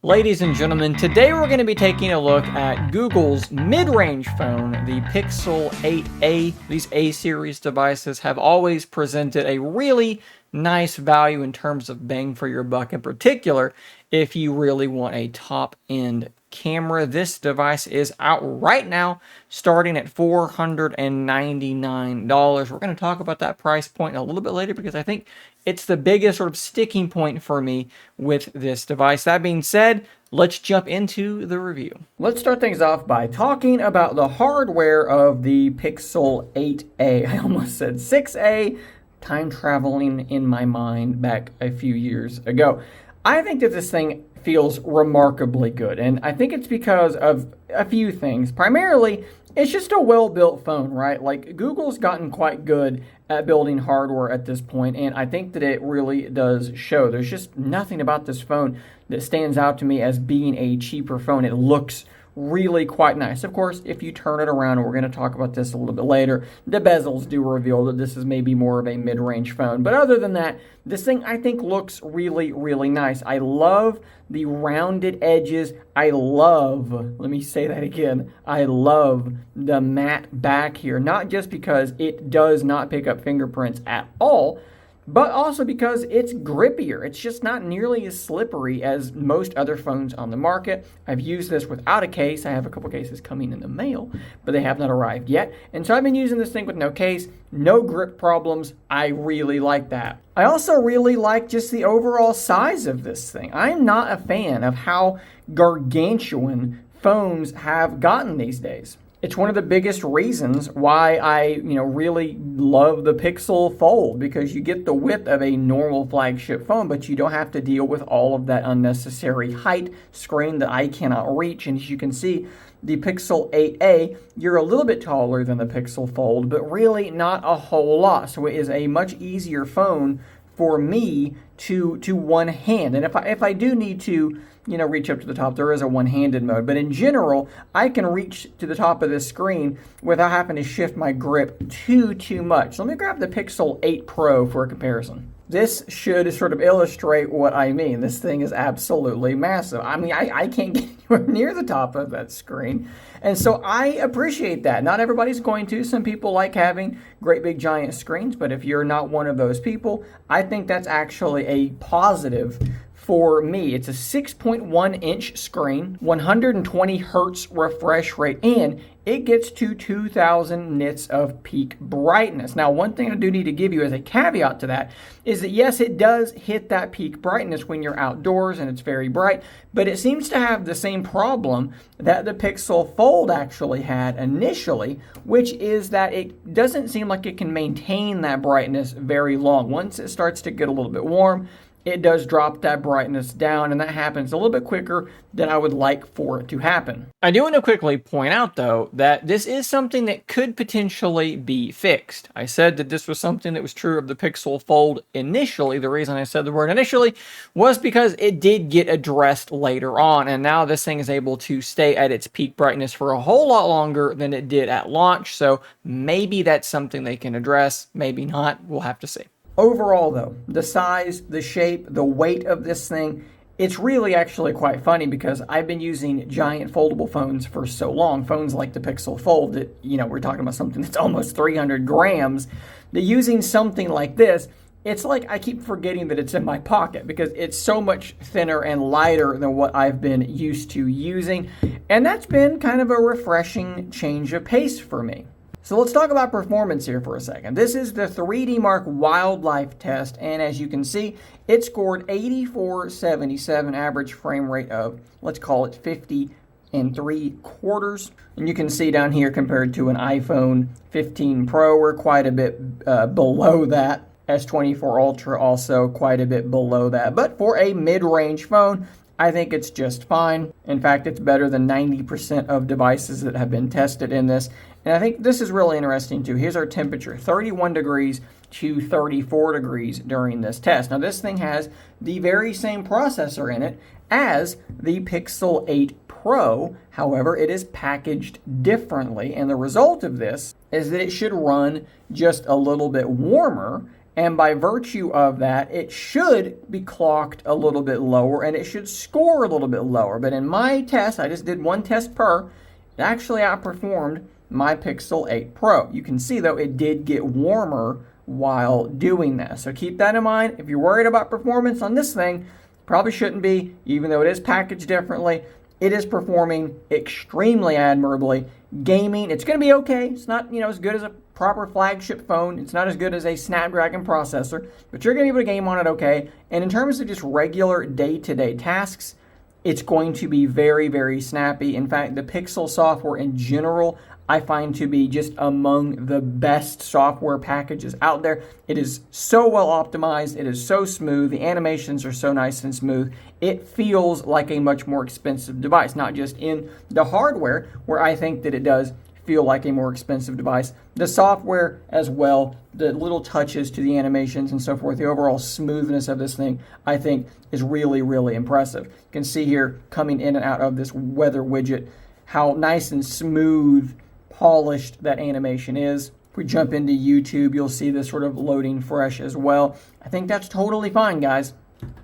Ladies and gentlemen, today we're going to be taking a look at Google's mid-range phone, the Pixel 8a. These A-series devices have always presented a really nice value in terms of bang for your buck, in particular if you really want a top-end camera. This device is out right now, starting at $499. We're going to talk about that price point a little bit later because I think it's the biggest sort of sticking point for me with this device. That being said, let's jump into the review. Let's start things off by talking about the hardware of the Pixel 8a. I almost said 6a, time traveling in my mind back a few years ago. I think that this thing feels remarkably good, and I think it's because of a few things. Primarily, it's just a well-built phone, right? Like, Google's gotten quite good at building hardware at this point, and I think that it really does show. There's just nothing about this phone that stands out to me as being a cheaper phone. It looks really quite nice. Of course, if you turn it around, and we're going to talk about this a little bit later, the bezels do reveal that this is maybe more of a mid-range phone. But other than that, this thing I think looks really, really nice. I love the rounded edges. I love, let me say that again, I love the matte back here. Not just because it does not pick up fingerprints at all, but also because it's grippier. It's just not nearly as slippery as most other phones on the market. I've used this without a case. I have a couple cases coming in the mail, but they have not arrived yet. And so I've been using this thing with no case, no grip problems. I really like that. I also really like just the overall size of this thing. I'm not a fan of how gargantuan phones have gotten these days. It's one of the biggest reasons why I, really love the Pixel Fold, because you get the width of a normal flagship phone, but you don't have to deal with all of that unnecessary height screen that I cannot reach. And as you can see, the Pixel 8a, you're a little bit taller than the Pixel Fold, but really not a whole lot. So it is a much easier phone for me to one hand. And if I do need to, reach up to the top, there is a one-handed mode. But in general, I can reach to the top of this screen without having to shift my grip too much. So let me grab the Pixel 8 Pro for a comparison. This should sort of illustrate what I mean. This thing is absolutely massive. I mean, I can't get anywhere near the top of that screen. And so I appreciate that. Not everybody's going to. Some people like having great big giant screens, but if you're not one of those people, I think that's actually a positive for me. It's a 6.1 inch screen, 120 hertz refresh rate, and it gets to 2000 nits of peak brightness. Now, one thing I do need to give you as a caveat to that is that yes, it does hit that peak brightness when you're outdoors and it's very bright, but it seems to have the same problem that the Pixel Fold actually had initially, which is that it doesn't seem like it can maintain that brightness very long. Once it starts to get a little bit warm, it does drop that brightness down, and that happens a little bit quicker than I would like for it to happen. I do want to quickly point out, though, that this is something that could potentially be fixed. I said that this was something that was true of the Pixel Fold initially. The reason I said the word initially was because it did get addressed later on, and now this thing is able to stay at its peak brightness for a whole lot longer than it did at launch, so maybe that's something they can address, maybe not. We'll have to see. Overall, though, the size, the shape, the weight of this thing, it's really actually quite funny because I've been using giant foldable phones for so long, phones like the Pixel Fold that, we're talking about something that's almost 300 grams, that using something like this, it's like I keep forgetting that it's in my pocket because it's so much thinner and lighter than what I've been used to using, and that's been kind of a refreshing change of pace for me. So let's talk about performance here for a second. This is the 3D Mark Wildlife test, and as you can see, it scored 8477, average frame rate of, let's call it 50 3/4. And you can see down here compared to an iPhone 15 Pro, we're quite a bit below that. S24 Ultra also quite a bit below that. But for a mid-range phone, I think it's just fine. In fact, it's better than 90% of devices that have been tested in this. And I think this is really interesting too. Here's our temperature, 31 degrees to 34 degrees during this test. Now this thing has the very same processor in it as the Pixel 8 Pro. However, it is packaged differently. And the result of this is that it should run just a little bit warmer And by virtue of that, it should be clocked a little bit lower and it should score a little bit lower. But in my test, I just did one test per, it actually outperformed my Pixel 8 Pro. You can see though, it did get warmer while doing that. So keep that in mind. If you're worried about performance on this thing, probably shouldn't be, even though it is packaged differently. It is performing extremely admirably. Gaming, it's going to be okay. It's not, as good as a proper flagship phone. It's not as good as a Snapdragon processor, but you're going to be able to game on it okay. And in terms of just regular day-to-day tasks, it's going to be very, very snappy. In fact, the Pixel software in general, I find to be just among the best software packages out there. It is so well optimized. It is so smooth. The animations are so nice and smooth. It feels like a much more expensive device, not just in the hardware, where I think that it does feel like a more expensive device. The software as well, the little touches to the animations and so forth, the overall smoothness of this thing, I think is really, really impressive. You can see here coming in and out of this weather widget, how nice and smooth, polished that animation is. If we jump into YouTube, you'll see this sort of loading fresh as well. I think that's totally fine, guys.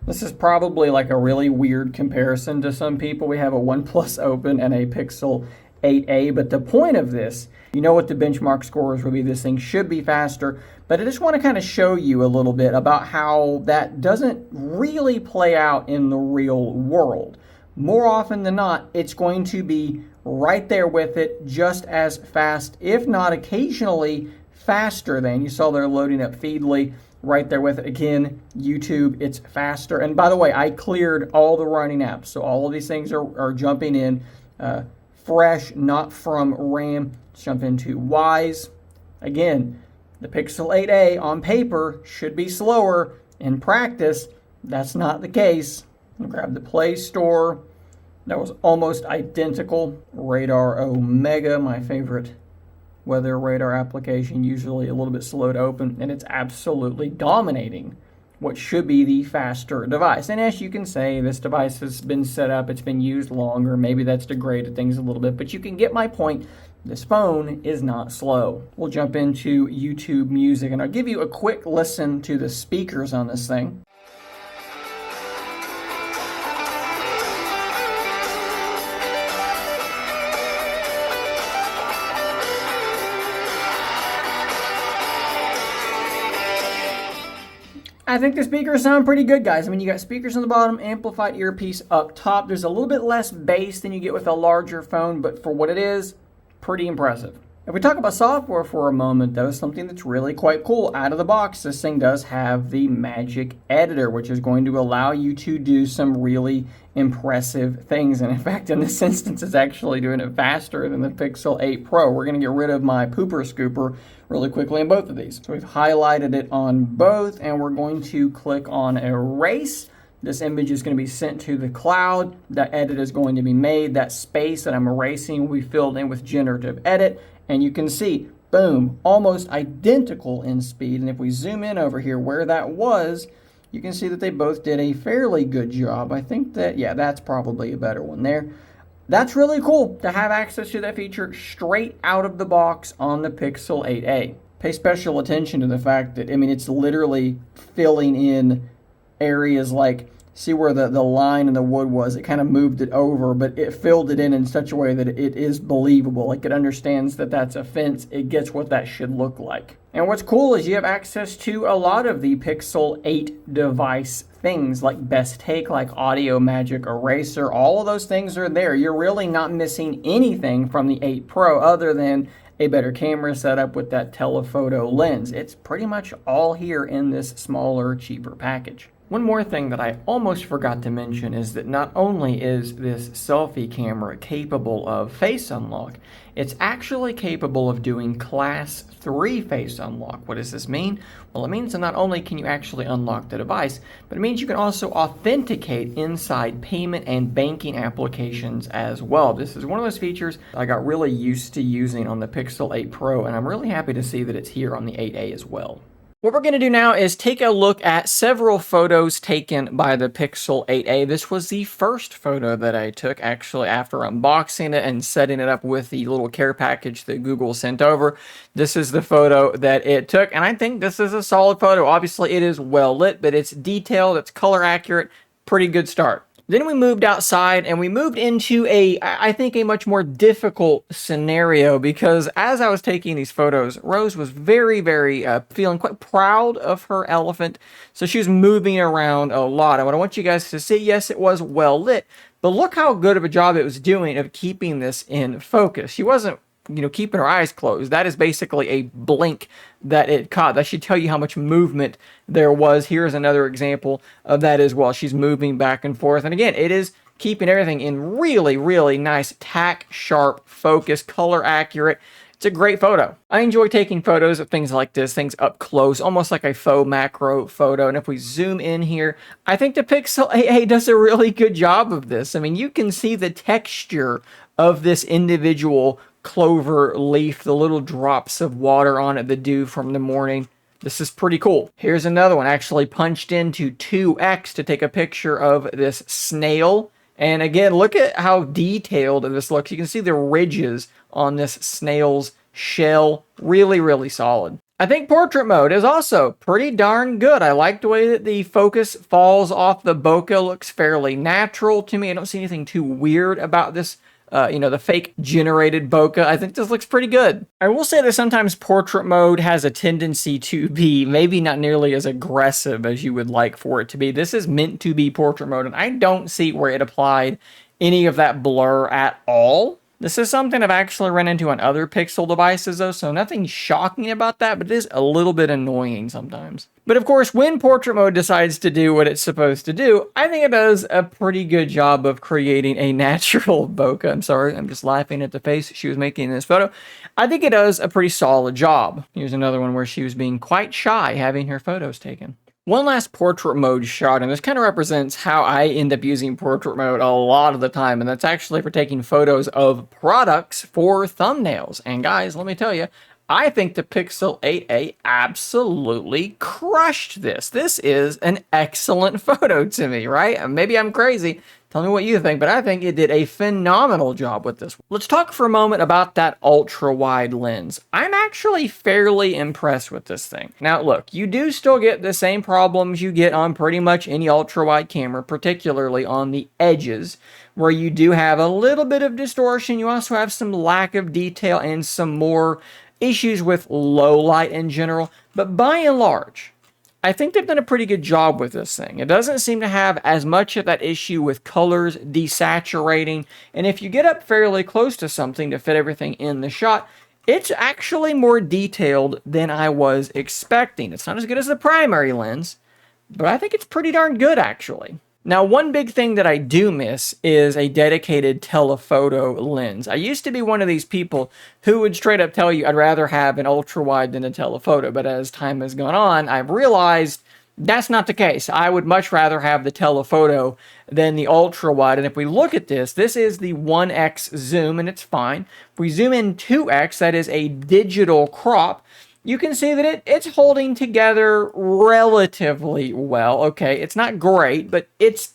This is probably like a really weird comparison to some people. We have a OnePlus open and a Pixel 8a, but the point of this, you know what the benchmark scores will be. This thing should be faster, but I just want to kind of show you a little bit about how that doesn't really play out in the real world. More often than not, it's going to be right there with it, just as fast, if not occasionally faster than. You saw they're loading up Feedly, right there with it. Again, YouTube, it's faster. And by the way, I cleared all the running apps, so all of these things are jumping in fresh, not from RAM. Let's jump into Wise. Again, the Pixel 8a on paper should be slower. In practice, that's not the case. I'll grab the Play Store. That was almost identical. Radar Omega, my favorite weather radar application, usually a little bit slow to open, and it's absolutely dominating what should be the faster device. And as you can say, this device has been set up, it's been used longer, maybe that's degraded things a little bit, but you can get my point. This phone is not slow. We'll jump into YouTube Music, and I'll give you a quick listen to the speakers on this thing. I think the speakers sound pretty good, guys. I mean, you got speakers on the bottom, amplified earpiece up top. There's a little bit less bass than you get with a larger phone, but for what it is, pretty impressive. If we talk about software for a moment, though, something that's really quite cool. Out of the box, this thing does have the Magic Editor, which is going to allow you to do some really impressive things. And in fact, in this instance, it's actually doing it faster than the Pixel 8 Pro. We're going to get rid of my pooper scooper really quickly in both of these. So we've highlighted it on both, and we're going to click on Erase. This image is going to be sent to the cloud. That edit is going to be made. That space that I'm erasing will be filled in with generative edit. And you can see, boom, almost identical in speed. And if we zoom in over here where that was, you can see that they both did a fairly good job. I think that, yeah, that's probably a better one there. That's really cool to have access to that feature straight out of the box on the Pixel 8a. Pay special attention to the fact that, I mean, it's literally filling in areas like, see where the line in the wood was, it kind of moved it over, but it filled it in such a way that it is believable. Like, it understands that that's a fence, it gets what that should look like. And what's cool is you have access to a lot of the Pixel 8 device things, like Best Take, like Audio Magic Eraser, all of those things are there. You're really not missing anything from the 8 Pro other than a better camera setup with that telephoto lens. It's pretty much all here in this smaller, cheaper package. One more thing that I almost forgot to mention is that not only is this selfie camera capable of face unlock, it's actually capable of doing Class 3 face unlock. What does this mean? Well, it means that not only can you actually unlock the device, but it means you can also authenticate inside payment and banking applications as well. This is one of those features I got really used to using on the Pixel 8 Pro, and I'm really happy to see that it's here on the 8a as well. What we're going to do now is take a look at several photos taken by the Pixel 8a. This was the first photo that I took, actually, after unboxing it and setting it up with the little care package that Google sent over. This is the photo that it took, and I think this is a solid photo. Obviously, it is well lit, but it's detailed, it's color accurate, pretty good start. Then we moved outside and we moved into I think, a much more difficult scenario, because as I was taking these photos, Rose was very, very feeling quite proud of her elephant. So she was moving around a lot. And what I want you guys to see, yes, it was well lit, but look how good of a job it was doing of keeping this in focus. She wasn't, keeping her eyes closed. That is basically a blink that it caught. That should tell you how much movement there was. Here's another example of that as well. She's moving back and forth. And again, it is keeping everything in really, really nice, tack sharp focus, color accurate. It's a great photo. I enjoy taking photos of things like this, things up close, almost like a faux macro photo. And if we zoom in here, I think the Pixel 8a does a really good job of this. I mean, you can see the texture of this individual clover leaf, the little drops of water on it, the dew from the morning. This is pretty cool. Here's another one, actually punched into 2x to take a picture of this snail. And again, look at how detailed this looks. You can see the ridges on this snail's shell. Really, really solid. I think portrait mode is also pretty darn good. I like the way that the focus falls off the bokeh. Looks fairly natural to me. I don't see anything too weird about this. The fake generated bokeh. I think this looks pretty good. I will say that sometimes portrait mode has a tendency to be maybe not nearly as aggressive as you would like for it to be. This is meant to be portrait mode, and I don't see where it applied any of that blur at all. This is something I've actually run into on other Pixel devices though, so nothing shocking about that, but it is a little bit annoying sometimes. But of course, when portrait mode decides to do what it's supposed to do, I think it does a pretty good job of creating a natural bokeh. I'm sorry, I'm just laughing at the face she was making in this photo. I think it does a pretty solid job. Here's another one where she was being quite shy having her photos taken. One last portrait mode shot, and this kind of represents how I end up using portrait mode a lot of the time, and that's actually for taking photos of products for thumbnails. And guys, let me tell you, I think the Pixel 8a absolutely crushed this. This is an excellent photo to me, right? Maybe I'm crazy. Tell me what you think, but I think it did a phenomenal job with this. Let's talk for a moment about that ultra-wide lens. I'm actually fairly impressed with this thing. Now, look, you do still get the same problems you get on pretty much any ultra-wide camera, particularly on the edges, where you do have a little bit of distortion. You also have some lack of detail and some more issues with low light in general, but by and large, I think they've done a pretty good job with this thing. It doesn't seem to have as much of that issue with colors desaturating, and if you get up fairly close to something to fit everything in the shot, it's actually more detailed than I was expecting. It's not as good as the primary lens, but I think it's pretty darn good actually. Now, one big thing that I do miss is a dedicated telephoto lens. I used to be one of these people who would straight up tell you I'd rather have an ultra-wide than a telephoto, but as time has gone on, I've realized that's not the case. I would much rather have the telephoto than the ultra-wide, and if we look at this, this is the 1x zoom, and it's fine. If we zoom in 2x, that is a digital crop, you can see that it's holding together relatively well. Okay, it's not great, but it's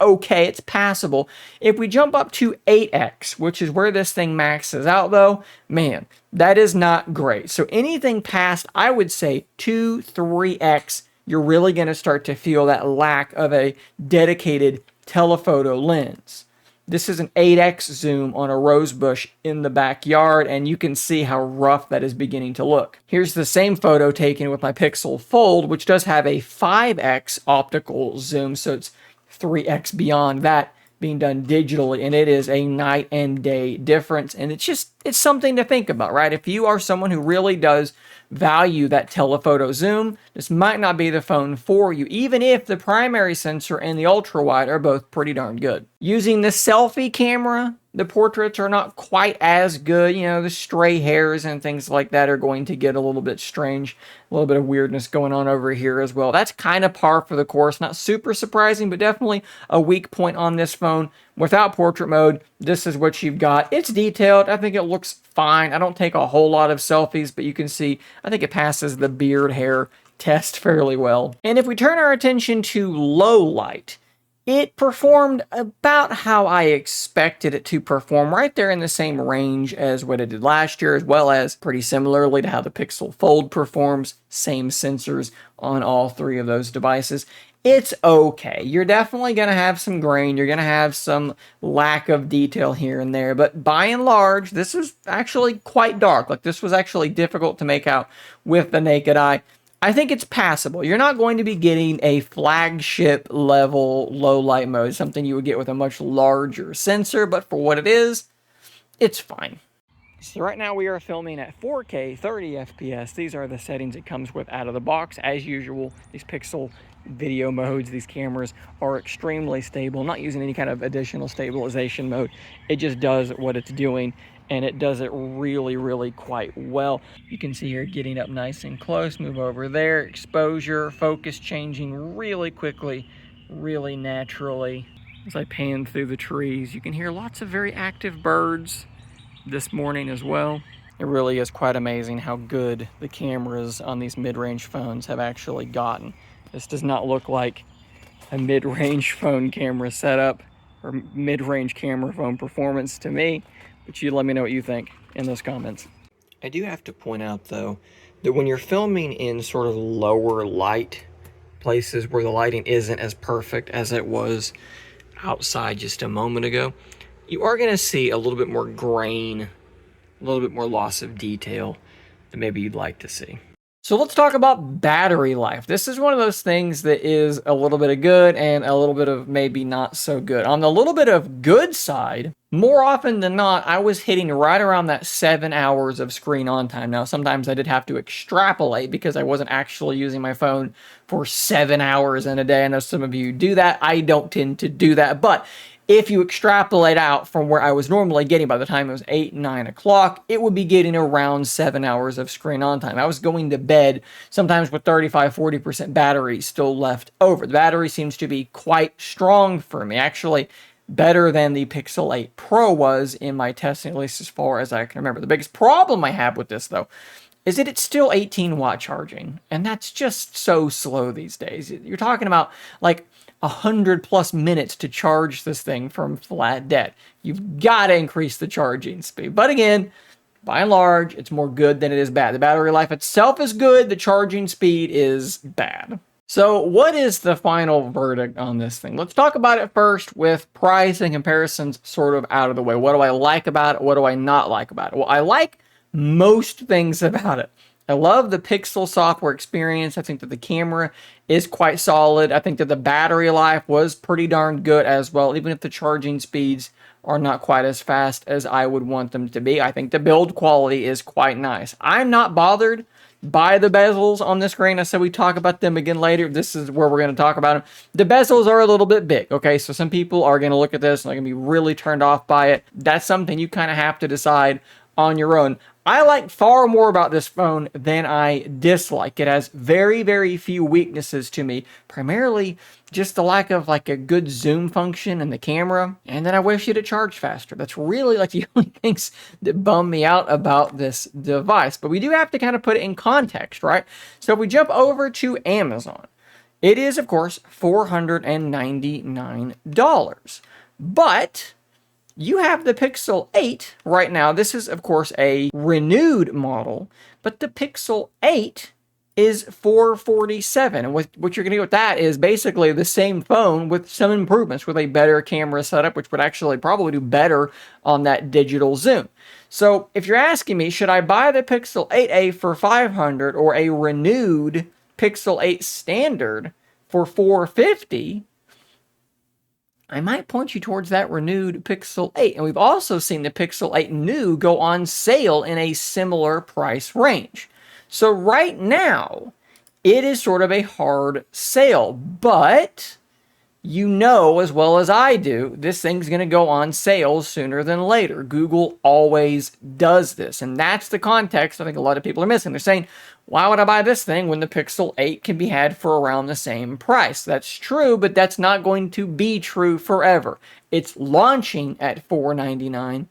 okay, it's passable. If we jump up to 8x, which is where this thing maxes out though, man, that is not great. So anything past, I would say 2, 3x, you're really gonna start to feel that lack of a dedicated telephoto lens. This is an 8x zoom on a rose bush in the backyard, and you can see how rough that is beginning to look. Here's the same photo taken with my Pixel Fold, which does have a 5x optical zoom, so it's 3x beyond that being done digitally, and it is a night and day difference, and it's something to think about, right? If you are someone who really does value that telephoto zoom, this might not be the phone for you, even if the primary sensor and the ultra-wide are both pretty darn good. Using the selfie camera, the portraits are not quite as good. You know, the stray hairs and things like that are going to get a little bit strange. A little bit of weirdness going on over here as well. That's kind of par for the course. Not super surprising, but definitely a weak point on this phone. Without portrait mode, this is what you've got. It's detailed. I think it looks fine. I don't take a whole lot of selfies, but you can see, I think it passes the beard hair test fairly well. And if we turn our attention to low light, it performed about how I expected it to perform, right there in the same range as what it did last year, as well as pretty similarly to how the Pixel Fold performs. Same sensors on all three of those devices. It's okay. You're definitely going to have some grain. You're going to have some lack of detail here and there. But by and large, this is actually quite dark. Like, this was actually difficult to make out with the naked eye. I think it's passable. You're not going to be getting a flagship level low light mode, something you would get with a much larger sensor, but for what it is, it's fine. So right now we are filming at 4K 30 FPS. These are the settings it comes with out of the box. As usual, these Pixel video modes, these cameras are extremely stable, not using any kind of additional stabilization mode. It just does what it's doing, and it does it really, really quite well. You can see here getting up nice and close, move over there, exposure, focus changing really quickly, really naturally. As I pan through the trees, you can hear lots of very active birds this morning as well. It really is quite amazing how good the cameras on these mid-range phones have actually gotten. This does not look like a mid-range phone camera setup or mid-range camera phone performance to me, but you let me know what you think in those comments. I do have to point out though that when you're filming in sort of lower light places where the lighting isn't as perfect as it was outside just a moment ago, you are going to see a little bit more grain, a little bit more loss of detail than maybe you'd like to see. So let's talk about battery life. This is one of those things that is a little bit of good and a little bit of maybe not so good. On the little bit of good side, more often than not, I was hitting right around that 7 hours of screen on time. Now, sometimes I did have to extrapolate because I wasn't actually using my phone for 7 hours in a day. I know some of you do that. I don't tend to do that, but if you extrapolate out from where I was normally getting by the time it was 8, 9 o'clock, it would be getting around 7 hours of screen on time. I was going to bed sometimes with 35, 40% battery still left over. The battery seems to be quite strong for me, actually better than the Pixel 8 Pro was in my testing, at least as far as I can remember. The biggest problem I have with this, though, is that it's still 18-watt charging, and that's just so slow these days. You're talking about like 100+ minutes to charge this thing from flat dead. You've got to increase the charging speed. But again, by and large, it's more good than it is bad. The battery life itself is good. The charging speed is bad. So what is the final verdict on this thing? Let's talk about it first with price and comparisons sort of out of the way. What do I like about it? What do I not like about it? Well, I like most things about it. I love the Pixel software experience. I think that the camera is quite solid. I think that the battery life was pretty darn good as well, even if the charging speeds are not quite as fast as I would want them to be. I think the build quality is quite nice. I'm not bothered by the bezels on the screen. I said we talk about them again later. This is where we're going to talk about them. The bezels are a little bit big, okay? So some people are going to look at this and they're going to be really turned off by it. That's something you kind of have to decide on your own. I like far more about this phone than I dislike. It has very, very few weaknesses to me, primarily just the lack of like a good zoom function in the camera, and then I wish it charged faster. That's really like the only things that bum me out about this device. But we do have to kind of put it in context, right? So if we jump over to Amazon, it is, of course, $499. But you have the Pixel 8 right now. This is, of course, a renewed model, but the Pixel 8 is $447. And what you're going to get with that is basically the same phone with some improvements, with a better camera setup, which would actually probably do better on that digital zoom. So if you're asking me, should I buy the Pixel 8a for $500 or a renewed Pixel 8 standard for $450? I might point you towards that renewed Pixel 8. And we've also seen the Pixel 8 new go on sale in a similar price range. So right now, it is sort of a hard sale. But you know as well as I do, this thing's going to go on sale sooner than later. Google always does this. And that's the context I think a lot of people are missing. They're saying, why would I buy this thing when the Pixel 8 can be had for around the same price? That's true, but that's not going to be true forever. It's launching at $499.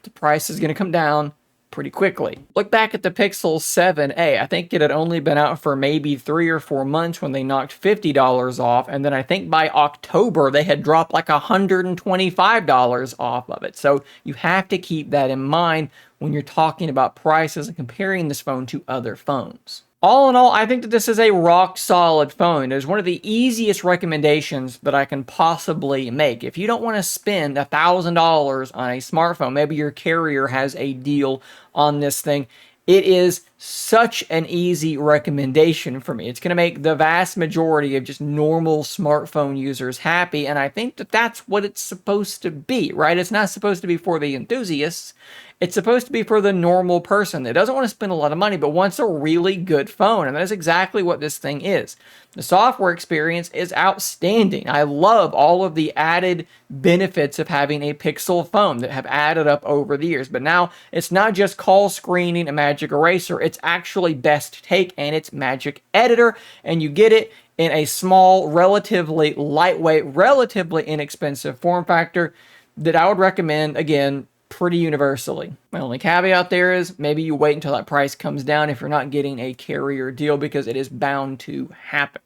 The price is going to come down pretty quickly. Look back at the Pixel 7a. I think it had only been out for maybe 3 or 4 months when they knocked $50 off, and then I think by October they had dropped like $125 off of it. So you have to keep that in mind when you're talking about prices and comparing this phone to other phones. All in all, I think that this is a rock-solid phone. It is one of the easiest recommendations that I can possibly make. If you don't want to spend $1,000 on a smartphone, maybe your carrier has a deal on this thing, it is such an easy recommendation for me. It's going to make the vast majority of just normal smartphone users happy, and I think that that's what it's supposed to be, right? It's not supposed to be for the enthusiasts. It's supposed to be for the normal person that doesn't want to spend a lot of money but wants a really good phone, and that is exactly what this thing is. The software experience is outstanding. I love all of the added benefits of having a Pixel phone that have added up over the years, but now it's not just call screening and Magic Eraser, it's actually Best Take and it's Magic Editor, and you get it in a small, relatively lightweight, relatively inexpensive form factor that I would recommend, again, pretty universally. My only caveat there is maybe you wait until that price comes down if you're not getting a carrier deal, because it is bound to happen.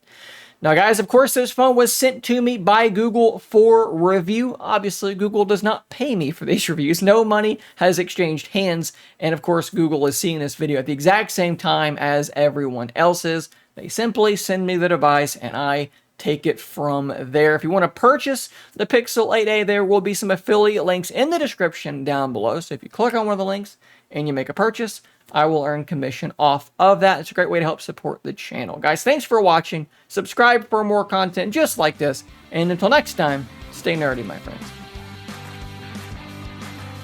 Now, guys, of course, this phone was sent to me by Google for review. Obviously, Google does not pay me for these reviews. No money has exchanged hands. And of course, Google is seeing this video at the exact same time as everyone else is. They simply send me the device and I take it from there. If you want to purchase the Pixel 8a, there will be some affiliate links in the description down below. So if you click on one of the links and you make a purchase, I will earn commission off of that. It's a great way to help support the channel. Guys, thanks for watching. Subscribe for more content just like this. And until next time, stay nerdy, my friends.